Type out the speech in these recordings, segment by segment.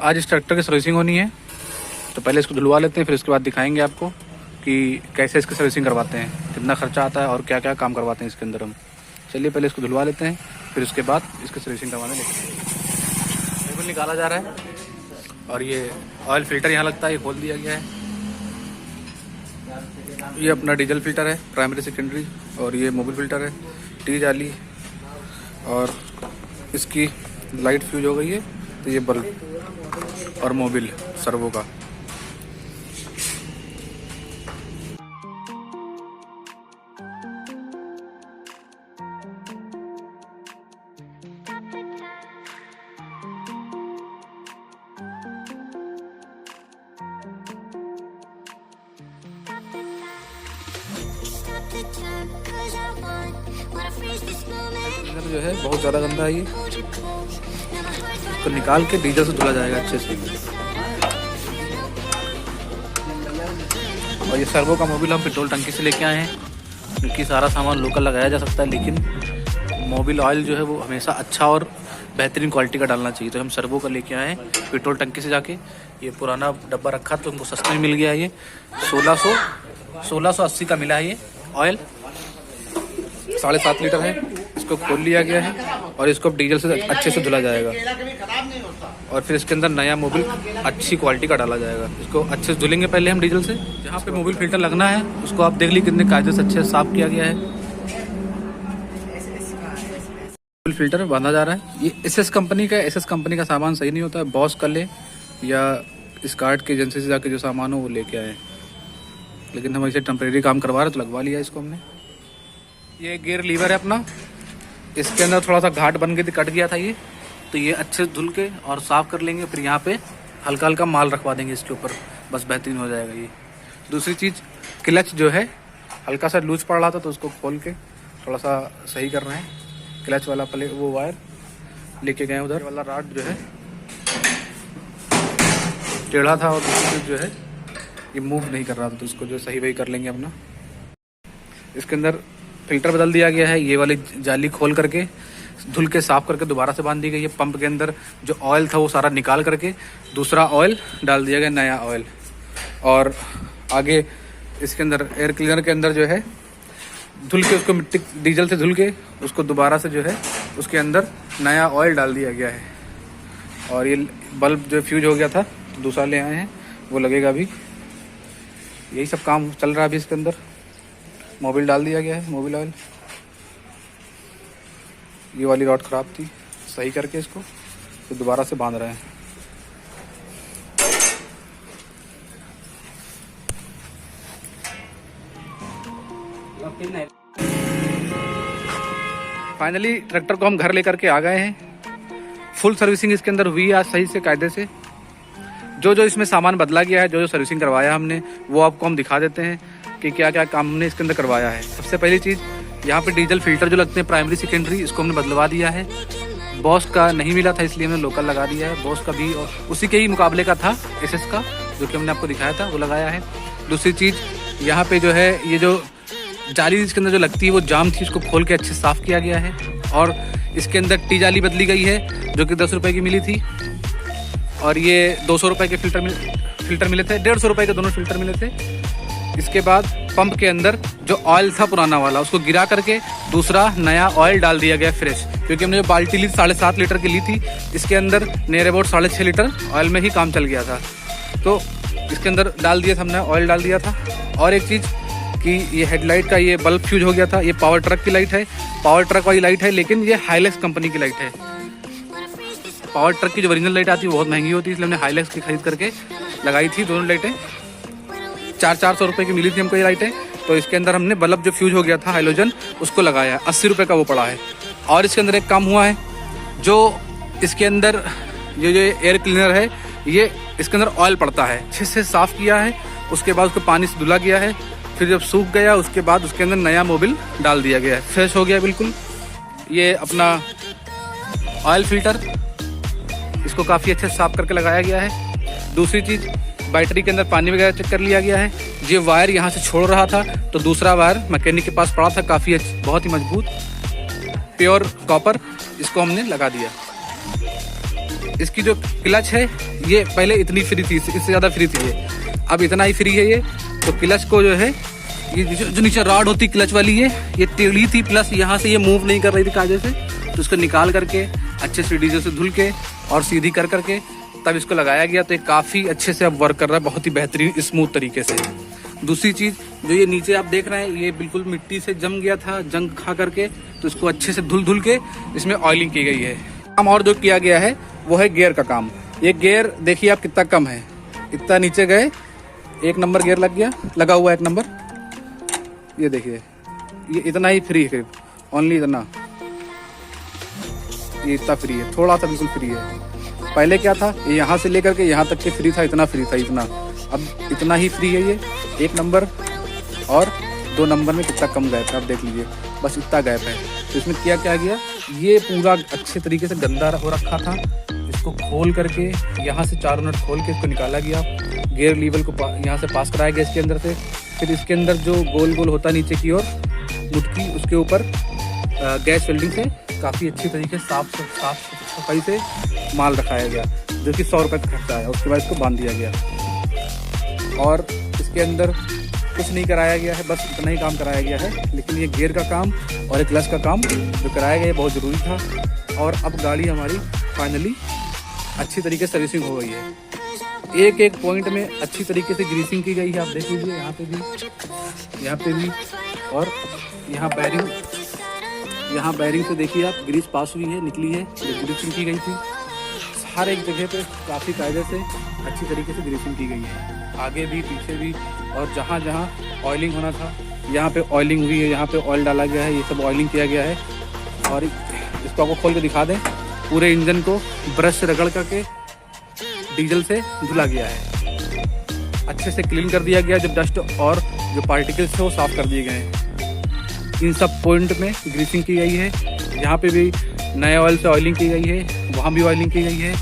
आज इस ट्रैक्टर की सर्विसिंग होनी है, तो पहले इसको धुलवा लेते हैं, फिर उसके बाद दिखाएंगे आपको कि कैसे इसकी सर्विसिंग करवाते हैं, कितना खर्चा आता है और क्या क्या काम करवाते हैं इसके अंदर हम। चलिए पहले इसको धुलवा लेते हैं, फिर उसके बाद इसकी सर्विसिंग करवाने लेते हैं। बिल्कुल निकाला जा रहा है और ये ऑयल फिल्टर यहाँ लगता है, ये खोल दिया गया है। ये अपना डीजल फिल्टर है, प्राइमरी सेकेंडरी, और ये मोबिल फिल्टर है, टी जाली, और इसकी लाइट फ्यूज हो गई है, तो ये बल्ब और मोबिल सर्वो का। जो है बहुत ज़्यादा गंदा है ये, तो निकाल के डीजल से धुला जाएगा अच्छे से। और ये सर्वो का मोबिल हम पेट्रोल टंकी से लेके आए हैं, क्योंकि सारा सामान लोकल लगाया जा सकता है, लेकिन मोबिल ऑयल जो है वो हमेशा अच्छा और बेहतरीन क्वालिटी का डालना चाहिए। तो हम सर्वो का लेके आए हैं पेट्रोल टंकी से जाके। ये पुराना डब्बा रखा तो हमको सस्ते में मिल गया है। ये 1680 का मिला है ये ऑयल, 7.5 लीटर है। इसको खोल लिया गया है और इसको डीजल से अच्छे से धुला जाएगा, और फिर इसके अंदर नया मोबिल अच्छी क्वालिटी का डाला जाएगा। इसको अच्छे से धुलेंगे पहले हम डीजल से। जहाँ पे मोबिल फिल्टर लगना है उसको आप देख लीजिए कितने कायदे से अच्छे से साफ किया गया है। मोबिल फिल्टर बांधा जा रहा है। ये एसएस कंपनी का कंपनी का सामान सही नहीं होता है। बॉस का ले या स्कार्ट की एजेंसी से जाके जो सामान हो वो लेके आए, लेकिन हम इसे टेम्परेरी काम करवा रहे तो लगवा लिया इसको हमने। ये गियर लीवर है अपना, इसके अंदर थोड़ा सा घाट बन के कट गया था ये, तो ये अच्छे से धुल के और साफ़ कर लेंगे। फिर यहाँ पे हल्का हल्का माल रखवा देंगे इसके ऊपर, बस बेहतरीन हो जाएगा ये। दूसरी चीज़, क्लच जो है हल्का सा लूज पड़ रहा था, तो उसको खोल के थोड़ा सा सही कर रहे हैं। क्लच वाला प्ले वो वायर लेके गए उधर, वाला रॉड जो है टेढ़ा था, और दूसरी चीज़ जो है ये मूव नहीं कर रहा था, तो इसको जो सही वही कर लेंगे अपना। इसके अंदर फिल्टर बदल दिया गया है, ये वाली जाली खोल करके धुल के साफ करके दोबारा से बांध दी गई है। पंप के अंदर जो ऑयल था वो सारा निकाल करके दूसरा ऑयल डाल दिया गया, नया ऑयल। और आगे इसके अंदर एयर क्लीनर के अंदर जो है धुल के उसको मिट्टी डीजल से धुल के उसको दोबारा से जो है उसके अंदर नया ऑयल डाल दिया गया है। और ये बल्ब जो फ्यूज हो गया था तो दूसरा ले आए हैं, वो लगेगा अभी। यही सब काम चल रहा है अभी इसके अंदर। मोबिल डाल दिया गया है, मोबिल ऑयल। ये वाली रॉड ख़राब थी, सही करके इसको तो दोबारा से बांध रहे हैं। फाइनली ट्रैक्टर को हम घर लेकर के आ गए हैं। फुल सर्विसिंग इसके अंदर हुई आज सही से कायदे से। जो जो इसमें सामान बदला गया है, जो जो सर्विसिंग करवाया हमने, वो आपको हम दिखा देते हैं कि क्या क्या काम हमने इसके अंदर करवाया है। सबसे पहली चीज़, यहाँ पे डीजल फिल्टर जो लगते हैं प्राइमरी सेकेंडरी, इसको हमने बदलवा दिया है। बॉस का नहीं मिला था इसलिए हमने लोकल लगा दिया है। बॉस का भी और उसी के ही मुकाबले का था एसएस का, जो कि हमने आपको दिखाया था, वो लगाया है। दूसरी चीज़, यहाँ पे जो है ये जो जाली इसके अंदर जो लगती है वो जाम थी, उसको खोल के अच्छे से साफ़ किया गया है। और इसके अंदर टी जाली बदली गई है जो कि 10 रुपये की मिली थी, और ये 200 रुपये के फिल्टर मिले थे, 150 रुपये के दोनों फिल्टर मिले थे। इसके बाद पंप के अंदर जो ऑयल था पुराना वाला, उसको गिरा करके दूसरा नया ऑयल डाल दिया गया फ्रेश, क्योंकि हमने जो बाल्टी ली 7.5 लीटर की ली थी, इसके अंदर नियर अबाउट 6.5 लीटर ऑयल में ही काम चल गया था, तो इसके अंदर डाल दिया था हमने, ऑयल डाल दिया था। और एक चीज़ कि ये हेडलाइट का ये बल्ब फ्यूज हो गया था। ये पावर ट्रक की लाइट है, पावर ट्रक वाली लाइट है, लेकिन ये हाईलैक्स कंपनी की लाइट है। पावर ट्रक की जो ओरिजिनल लाइट आती है वो बहुत महंगी होती है, इसलिए हमने हाईलैक्स की खरीद करके लगाई थी। दोनों लाइटें 400 रुपये की मिली थी हमको ये लाइटें। तो इसके अंदर हमने बल्ब जो फ्यूज हो गया था हाइलोजन, उसको लगाया, 80 रुपये का वो पड़ा है। और इसके अंदर एक काम हुआ है, जो इसके अंदर ये जो एयर क्लीनर है, ये इसके अंदर ऑयल पड़ता है, अच्छे से साफ़ किया है। उसके बाद उसको पानी से धुला गया है, फिर जब सूख गया उसके बाद उसके अंदर नया मोबिल डाल दिया गया है, फ्रेश हो गया बिल्कुल। ये अपना ऑयल फिल्टर, इसको काफ़ी अच्छे से साफ़ करके लगाया गया है। दूसरी चीज़, बैटरी के अंदर पानी वगैरह चेक कर लिया गया है। ये वायर यहाँ से छोड़ रहा था, तो दूसरा वायर मैकेनिक के पास पड़ा था, काफ़ी बहुत ही मजबूत प्योर कॉपर, इसको हमने लगा दिया। इसकी जो क्लच है ये पहले इतनी फ्री थी, इससे ज़्यादा फ्री थी ये, अब इतना ही फ्री है ये। तो क्लच को जो है ये जो नीचे रॉड होती क्लच वाली है ये टेढ़ी थी, प्लस यहाँ से ये मूव नहीं कर रही थी कायदे से, तो इसको निकाल करके अच्छे से डीजल से धुल के और सीधी कर करके तब इसको लगाया गया। तो ये काफ़ी अच्छे से अब वर्क कर रहा है, बहुत ही बेहतरीन स्मूथ तरीके से। दूसरी चीज़ जो ये नीचे आप देख रहे हैं ये बिल्कुल मिट्टी से जम गया था, जंग खा करके, तो इसको अच्छे से धुल के इसमें ऑयलिंग की गई है। काम और जो किया गया है वो है गियर का काम। ये गियर देखिए आप कितना कम है, इतना नीचे गए 1 नंबर गियर लगा हुआ 1 नंबर, ये देखिए ये इतना ही फ्री है, ओनली इतना, ये इतना फ्री है, थोड़ा सा बिल्कुल फ्री है। पहले क्या था ये यहाँ से लेकर के यहाँ तक के फ्री था, इतना फ्री था इतना, अब इतना ही फ्री है ये। 1 नंबर और 2 नंबर में कितना कम गैप है आप देख लीजिए, बस इतना गैप है। तो इसमें क्या गया, ये पूरा अच्छे तरीके से गंदा हो रखा था, इसको खोल करके यहाँ से 4 नट खोल के इसको निकाला गया, गियर लीवर को यहाँ से पास कराया गया इसके अंदर से। फिर इसके अंदर जो गोल गोल होता है नीचे की ओर मुटकी, उसके ऊपर गैस वेल्डिंग से काफ़ी अच्छी तरीके से साफ सफाई से माल रखाया गया, जो कि 100 रुपये का खर्चा आया। उसके बाद इसको बांध दिया गया और इसके अंदर कुछ नहीं कराया गया है, बस इतना ही काम कराया गया है। लेकिन ये गियर का काम और एक क्लच का काम जो कराया गया है बहुत ज़रूरी था। और अब गाड़ी हमारी फाइनली अच्छी तरीके से सर्विसिंग हो गई है, एक पॉइंट में अच्छी तरीके से ग्रीसिंग की गई है। आप देख लीजिए यहाँ पे भी और यहाँ बैरिंग से देखिए आप ग्रीस पास हुई है, निकली है, ग्रीसिंग की गई थी। हर एक जगह पे काफ़ी कायदे से अच्छी तरीके से ग्रीसिंग की गई है, आगे भी पीछे भी। और जहाँ जहाँ ऑयलिंग होना था यहाँ पे ऑयलिंग हुई है, यहाँ पे ऑयल डाला गया है, ये सब ऑयलिंग किया गया है। और इसको आपको खोल के दिखा दें, पूरे इंजन को ब्रश से रगड़ करके डीजल से धुला गया है, अच्छे से क्लीन कर दिया गया, जब डस्ट और जो पार्टिकल्स थे वो साफ़ कर दिए गए हैं। इन सब पॉइंट में ग्रीसिंग की गई है, यहाँ पे भी नए ऑयल से ऑयलिंग की गई है, वहाँ भी ऑयलिंग की गई है,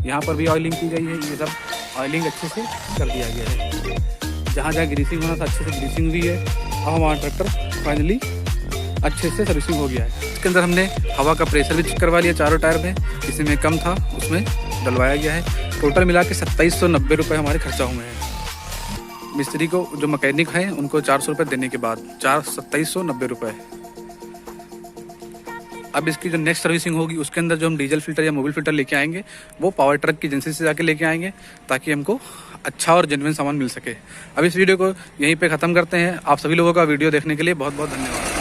यहाँ पर भी ऑयलिंग की गई है। ये सब ऑयलिंग अच्छे से कर दिया गया है, जहाँ जहाँ ग्रीसिंग होना था अच्छे से ग्रीसिंग हुई है। अब हमारा ट्रैक्टर फाइनली अच्छे से सर्विसिंग हो गया है। इसके अंदर हमने हवा का प्रेशर भी चेक करवा लिया चारों टायर में, इसमें कम था उसमें डलवाया गया है। टोटल मिला के 2790 रुपये हमारे खर्चा हुए हैं। मिस्त्री को जो मैकेनिक हैं उनको 400 रुपये देने के बाद 2790 रुपये। अब इसकी जो नेक्स्ट सर्विसिंग होगी उसके अंदर जो हम डीजल फिल्टर या मोबिल फिल्टर लेके आएंगे वो पावर ट्रक की एजेंसी से जाके लेके आएंगे, ताकि हमको अच्छा और जेन्युइन सामान मिल सके। अब इस वीडियो को यहीं पे ख़त्म करते हैं। आप सभी लोगों का वीडियो देखने के लिए बहुत बहुत धन्यवाद।